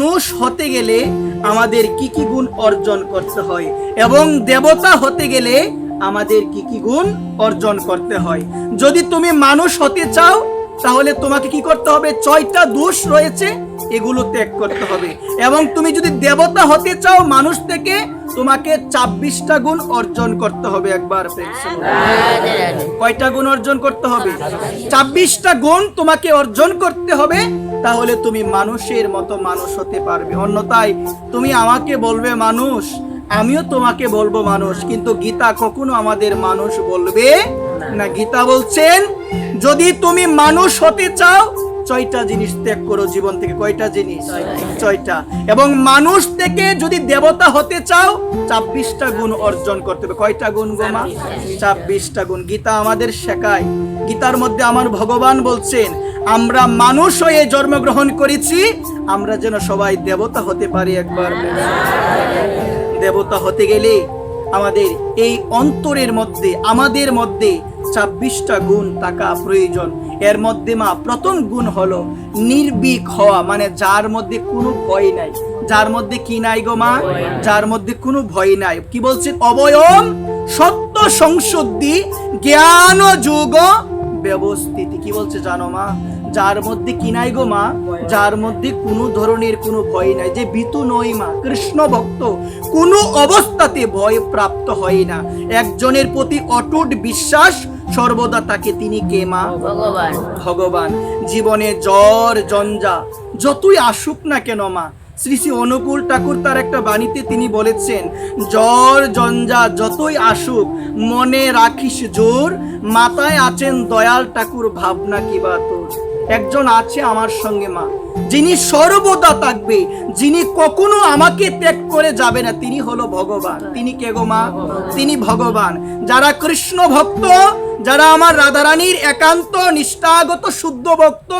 মানুষ হতে গেলে আমাদের কি কি গুণ অর্জন করতে হয় এবং দেবতা হতে গেলে আমাদের কি কি গুণ অর্জন করতে হয়। যদি তুমি মানুষ হতে চাও তাহলে তোমাকে কি করতে হবে? 6টা দোষ রয়েছে, এগুলো ত্যাগ করতে হবে। এবং তুমি যদি দেবতা হতে চাও মানুষ থেকে, তোমাকে 26টা গুণ অর্জন করতে হবে। একবার কয়টা গুণ অর্জন করতে হবে? 26টা গুণ তোমাকে অর্জন করতে হবে, তাহলে তুমি মানুষের মতো মানুষ হতে পারবে। অন্যথায় তুমি আমাকে বলবে মানুষ, আমিও তোমাকে বলবো মানুষ, কিন্তু গীতা কখনো আমাদের মানুষ বলবে না। গীতা বলছেন যদি তুমি মানুষ হতে চাও 6টা জিনিস ত্যাগ করো জীবন থেকে। কয়টা জিনিস? 6টা। এবং মানুষ থেকে যদি দেবতা হতে চাও 26টা গুণ অর্জন করতে হবে। কয়টা গুণ গো মা? 26টা গুণ। গীতা আমাদের শেখায়। গীতার মধ্যে আমার ভগবান বলছেন আমরা মানুষ হয়ে জন্মগ্রহণ করেছি, আমরা যেন সবাই দেবতা হতে পারি। একবার দেবতা হতে গেলে আমাদের এই অন্তরের মধ্যে, আমাদের মধ্যে 26টা গুণ থাকা প্রয়োজন। এর মধ্যে মা প্রথম গুণ হলো নির্ভীক হওয়া, মানে যার মধ্যে কোনো ভয় নাই। যার মধ্যে কি নাই গো মা? যার মধ্যে কোনো ভয় নাই। কি বলছে? অবয়ম সত্য সংশুদ্ধি জ্ঞান যোগ ব্যবস্থিতি। কি বলছে জানো মা? যার মধ্যে কি নাই গো মা? যার মধ্যে কোনো ধরনের কোনো ভয় নাই, যে ভীতু নয় মা, কৃষ্ণ ভক্ত, কোনো অবস্থাতে ভয় প্রাপ্ত হয় না। একজনের প্রতি অটুট বিশ্বাস সর্বদা তাকে। তিনি কে মা? ভগবান। ভগবান। জীবনে জ্বর জঞ্জা যতই আসুক না কেন মা, শ্রী শ্রী অনুকূল ঠাকুর তার একটা বাণীতে তিনি বলেছেন, জ্বর জঞ্জা যতই আসুক মনে রাখিস জোর, মাথায় আছেন দয়াল ঠাকুর ভাবনা কিবা তোর। একজন আছে আমার সঙ্গে মা, যিনি সর্বদা থাকবে, যিনি কখনো আমাকে ত্যাগ করে যাবে না, তিনি হলো ভগবান। তিনি কে গো মা? তিনি ভগবান। যারা কৃষ্ণ ভক্ত, যারা আমার রাধারানীর একান্ত নিষ্ঠাগত শুদ্ধ ভক্ত,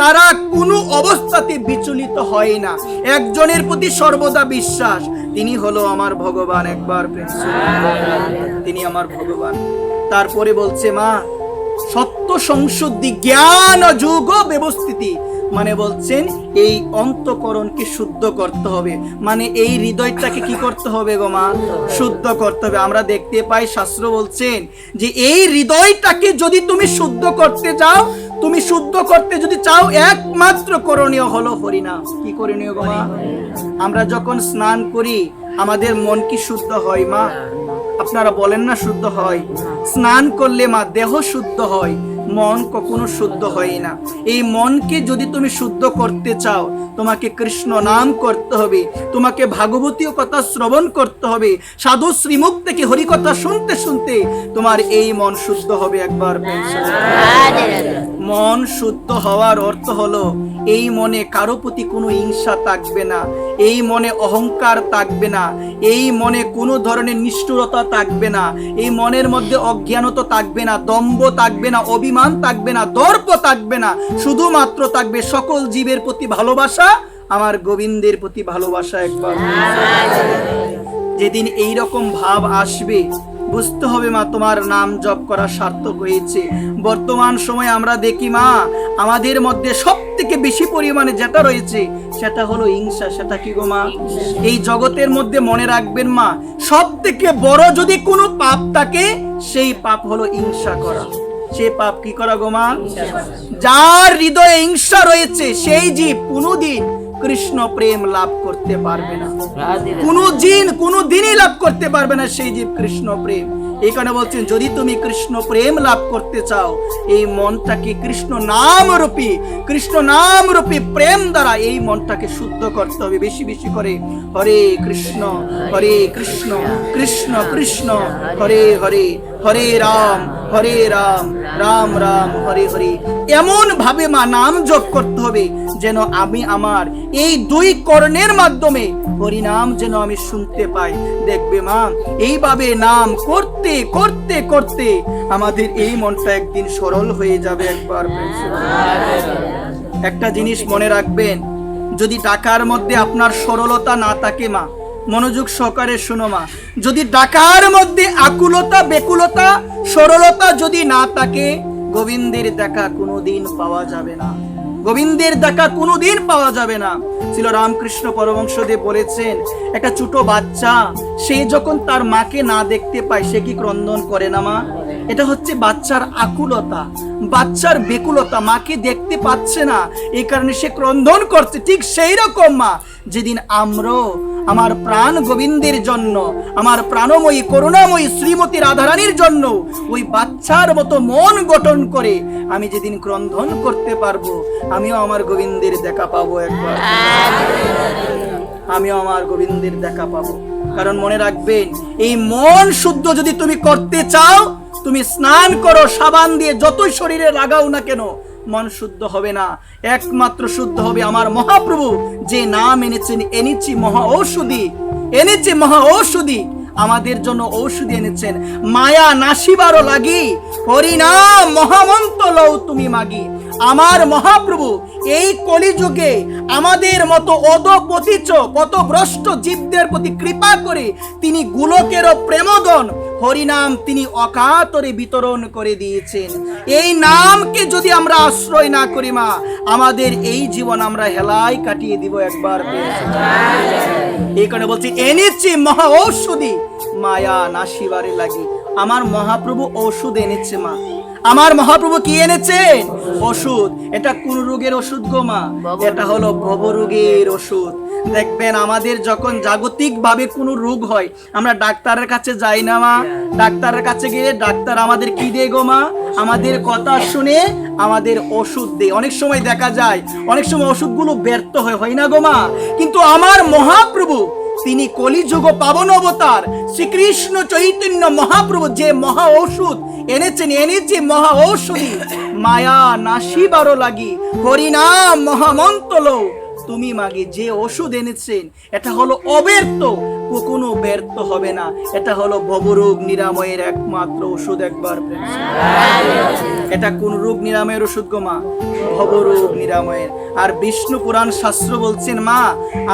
তারা কোনো অবস্থাতে বিচলিত হয় না। একজনের প্রতি সর্বদা বিশ্বাস, তিনি হলো আমার ভগবান। একবার তিনি আমার ভগবান। তারপরে বলছে মা সত্য সংশুদ্ধি জ্ঞান যোগ ব্যবস্থিতি, মানে বলছেন এই অন্তঃকরণকে শুদ্ধ করতে হবে, মানে এই হৃদয়টাকে কি করতে হবে গো মা? শুদ্ধ করতে হবে। আমরা দেখতে পাই শাস্ত্র বলছেন যে এই হৃদয়টাকে যদি তুমি শুদ্ধ করতে চাও, তুমি শুদ্ধ করতে যদি চাও, একমাত্র করণীয় হলো হরিনাম। কি করণীয় গো মা? আমরা যখন স্নান করি আমাদের মন কি শুদ্ধ হয় মা? আপনারা বলেন না শুদ্ধ হয়? স্নান করলে মা দেহ শুদ্ধ হয়, মন কখনো শুদ্ধ হয় না। এই মনকে যদি তুমি শুদ্ধ করতে চাও, তোমাকে কৃষ্ণ নাম করতে হবে, তোমাকে ভাগবতীয় কথা শ্রবণ করতে হবে, সাধু শ্রীমুখ থেকে হরি কথা শুনতে শুনতে তোমার এই মন শুদ্ধ হবে। একবার মন শুদ্ধ হওয়ার অর্থ হলো এই মনে কারো প্রতি কোনো হিংসা থাকবে না, এই মনে অহংকার থাকবে না, এই মনে কোনো ধরনের নিষ্ঠুরতা থাকবে না, এই মনের মধ্যে অজ্ঞানতা থাকবে না, দম্ভ থাকবে না, অভিমান থাকবে না, দর্প থাকবে না। শুধুমাত্র থাকবে সকল জীবের প্রতি ভালোবাসা, আমার গোবিন্দের প্রতি ভালোবাসা। একবার যেদিন এই রকম ভাব আসবে, বুঝতে হবে মা তোমার নাম জপ করা সার্থক হয়েছে। বর্তমান সময়ে আমরা দেখি মা আমাদের মধ্যে সব থেকে বেশি পরিমাণে যেটা রয়েছে সেটা হলো হিংসা। সেটা কি গো মা? এই জগতের মধ্যে মনে রাখবেন মা, সব থেকে বড় যদি কোনো পাপ থাকে সেই পাপ হলো হিংসা করা। সে পাপ কি করা গো মা? যার হৃদয়ে হিংসা রয়েছে সেই জীব কোনোদিন কৃষ্ণ প্রেম লাভ করতে পারবে না, কোনোদিনই লাভ করতে পারবে না সেই জীব কৃষ্ণ প্রেম। এখানে বলছেন যদি তুমি কৃষ্ণ প্রেম লাভ করতে চাও, এই মনটাকে কৃষ্ণ নাম রূপী প্রেম দ্বারা এই মনটাকে শুদ্ধ করতে হবে। বেশি বেশি করে হরে কৃষ্ণ কৃষ্ণ কৃষ্ণ হরে হরে, হরে রাম রাম রাম হরে হরে, এমন ভাবে মা নাম জপ করতে হবে যেন আমি আমার এই দুই কর্ণের মাধ্যমে হরিনাম যেন আমি শুনতে পাই। দেখবে মা এইভাবে নাম করতে করতে করতে আমাদের এই মনটা একদিন সরল হয়ে যাবে। একবার একটা জিনিস মনে রাখবেন, যদি টাকার মধ্যে আপনার সরলতা না থাকে মা, মনোযোগ সহকারে শোনো মা, যদি টাকার মধ্যে আকুলতা বেকুলতা সরলতা যদি না থাকে, গোবিন্দের দেখা কোনোদিন পাওয়া যাবে না। গোবিন্দের দেখা কোনোদিন পাওয়া যাবে না। ছিল রামকৃষ্ণ পরমহংসদেব বলেছেন, একটা ছোট বাচ্চা সে যখন তার মাকে না দেখতে পায় সে কি ক্রন্দন করে না মা? এটা হচ্ছে বাচ্চার আকুলতা, বাচ্চার বেকুলতা, মাকে দেখতে পাচ্ছে না এই কারণে সে ক্রন্দন করছে। ঠিক সেই রকম মা, যেদিন আমরা আমার প্রাণ গোবিন্দের জন্য, আমার প্রাণময়ী করুণাময়ী শ্রীমতী রাধারানীর জন্য ওই বাচ্চার মতো মন গঠন করে আমি যেদিন ক্রন্দন করতে পারবো, আমিও আমার গোবিন্দের দেখা পাবো একবার, আমিও আমার গোবিন্দের দেখা পাবো। কারণ মনে রাখবেন, এই মন শুদ্ধ যদি তুমি করতে চাও, তুমি স্নান করো সাবান দিয়ে, যতই শরীরে লাগাও না কেন, মন শুদ্ধ হবে না। একমাত্র শুদ্ধ হবে আমার মহাপ্রভু যে নাম এনেছেন, এনেছি মহা ঔষধি, এনেছি মহা ঔষধি, আমাদের জন্য ঔষধি এনেছেন। মায়া নাশিবারও লাগি, হরিনাম মহামন্ত্র লও তুমি মাগি। আমার মহাপ্রভু এই কলিযুগে আমাদের মতো অধপতিত পথভ্রষ্ট জীবদের প্রতি কৃপা করে তিনি গোলকেরও প্রেমধন হরিনাম তিনি অকাতরে বিতরণ করে দিয়েছেন। এই নামকে যদি আমরা আশ্রয় না করি মা, আমাদের এই জীবন আমরা হেলায় কাটিয়ে দিব একবার। এই কারণে বলছি, এনেছি মহা ঔষধি মায়া নাশিবারে লাগি। আমার মহাপ্রভু ঔষধ এনেছে মা। আমার মহাপ্রভু কি এনেছেন? ওষুধ। এটা কোন রোগের ওষুধ গো মা? এটা হলো ভবরোগের ওষুধ। দেখবেন আমাদের যখন জাগতিক ভাবে কোনো রোগ হয়, আমরা ডাক্তারের কাছে যাই না মা? ডাক্তারের কাছে গিয়ে ডাক্তার আমাদের কি দেয় গো মা? আমাদের কথা শুনে আমাদের ওষুধ দেয়। অনেক সময় দেখা যায় অনেক সময় ওষুধগুলো ব্যর্থ হয় না গো মা? কিন্তু আমার মহাপ্রভু তিনি কলিযুগ পাবন অবতার শ্রীকৃষ্ণ চৈতন্য মহাপ্রভু যে মহা ঔষধ এনেছেন, এনেছে মহা ঔষধি মায়া নাশিবারও লাগি, হরিনাম মহামন্ত্র তুমি মাগি। যে ওষুধ এনেছেন এটা হলো অব্যর্থ, কখনো ব্যর্থ হবে না। এটা হলো ভবরোগ নিরাময়ের একমাত্র ওষুধ একবার। এটা কোন রোগ নিরাময়ের ওষুধ গো মা? ভবরোগ নিরাময়ের। আর বিষ্ণু পুরাণ শাস্ত্র বলছেন মা,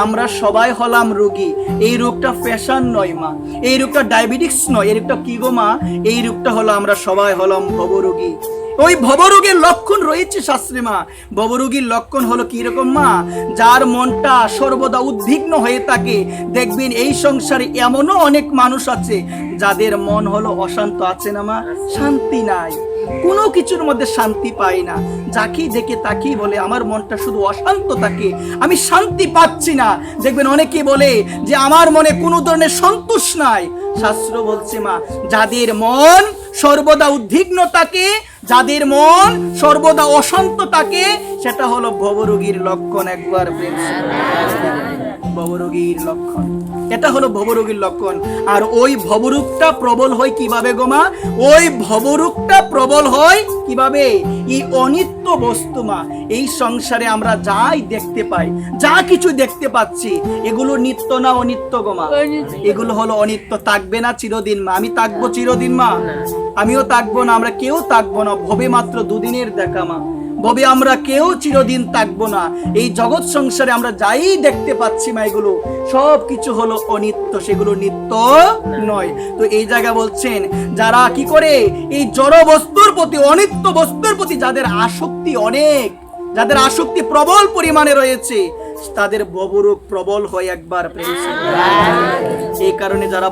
আমরা সবাই হলাম রোগী। এই রোগটা ফ্যাশন নয় মা, এই রোগটা ডায়াবেটিস নয়, এই রোগটা কি গো মা? এই রোগটা হলো আমরা সবাই হলাম ভবরোগী। ওই ভবরোগের লক্ষণ রয়েছে শাস্ত্রে মা। ভবরোগীর লক্ষণ হলো কি রকম মা? যার মনটা সর্বদা উদ্বিগ্ন হয়ে থাকে। দেখবেন এই সংসারে এমনও অনেক মানুষ আছে যাদের মন হলো অশান্ত, আছে না মা? শান্তি নাই, কোনো কিছুর মধ্যে শান্তি পাই না। যাকে দেখে তাকেই বলে আমার মনটা শুধু অশান্ত থাকে, আমি শান্তি পাচ্ছি না। দেখবেন অনেকে বলে যে আমার মনে কোনো ধরনের সন্তোষ নাই। শাস্ত্র বলছে মা, যাদের মন সর্বদা উদ্বিগ্ন থাকে, যাদের মন সর্বদা অশান্ত থাকে, সেটা হলো ভবরোগীর লক্ষণ একবার। ভবরোগীর লক্ষণ, এটা হলো ভবরোগীর লক্ষণ। আর ওই ভবরোগটা প্রবল হয় কিভাবে গো মা? ওই ভবরোগটা প্রবল হয় কিভাবে? এই অনিত্য বস্তু মা। এই সংসারে আমরা যাই দেখতে পাই, যা কিছু দেখতে পাচ্ছি, এগুলো নিত্য না অনিত্য গো মা? এগুলো হলো অনিত্য। থাকবে না চিরদিন মা? আমি থাকবো চিরদিন মা? আমিও থাকবো না, আমরা কেউ থাকবো না। ভবে মাত্র দুদিনের দেখা মা, ভবে আমরা কেউ চিরদিন থাকবো না। এই জগৎ সংসারে আমরা যাই দেখতে পাচ্ছি মা, এগুলো সব কিছু হলো অনিত্য, সেগুলো নিত্য নয়। তো এই জায়গা বলছেন, যারা কি করে এই জড় বস্তুর প্রতি, অনিত্য বস্তুর প্রতি যাদের আসক্তি অনেক, যাদের আসক্তি প্রবল পরিমাণে রয়েছে, তাদের ভবরোগ প্রবল হয় একবার। এই কারণে যারা